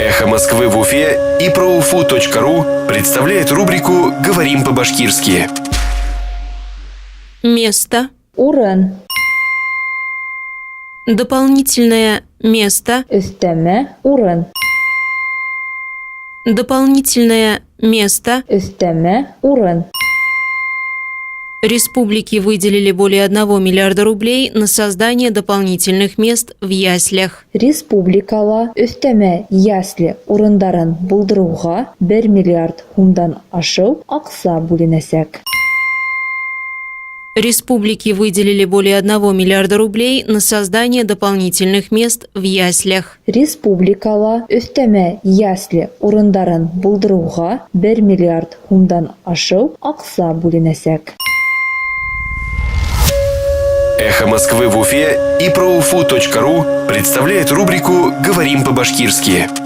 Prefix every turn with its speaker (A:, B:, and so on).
A: «Эхо Москвы» в Уфе и ProUFU.ru представляет рубрику «Говорим по-башкирски».
B: Место.
C: Урын.
B: Дополнительное место.
C: Өстәмә. Урын.
B: Дополнительное место.
C: Өстәмә. Урын.
B: Республике выделили более 1 миллиарда рублей на создание дополнительных мест в яслях.
C: Республикала өстәмә ясли урындарын булдыруга 1 миллиард сумдан ашыу акча бүленәсәк.
B: Республике выделили более 1 миллиарда рублей на создание дополнительных мест в яслях.
C: Республикала өстәмә ясли урындарын булдыруга 1 миллиард сумдан ашыу акча бүленәсәк.
A: «Эхо Москвы» в Уфе и ProUFU.ru представляет рубрику «Говорим по-башкирски».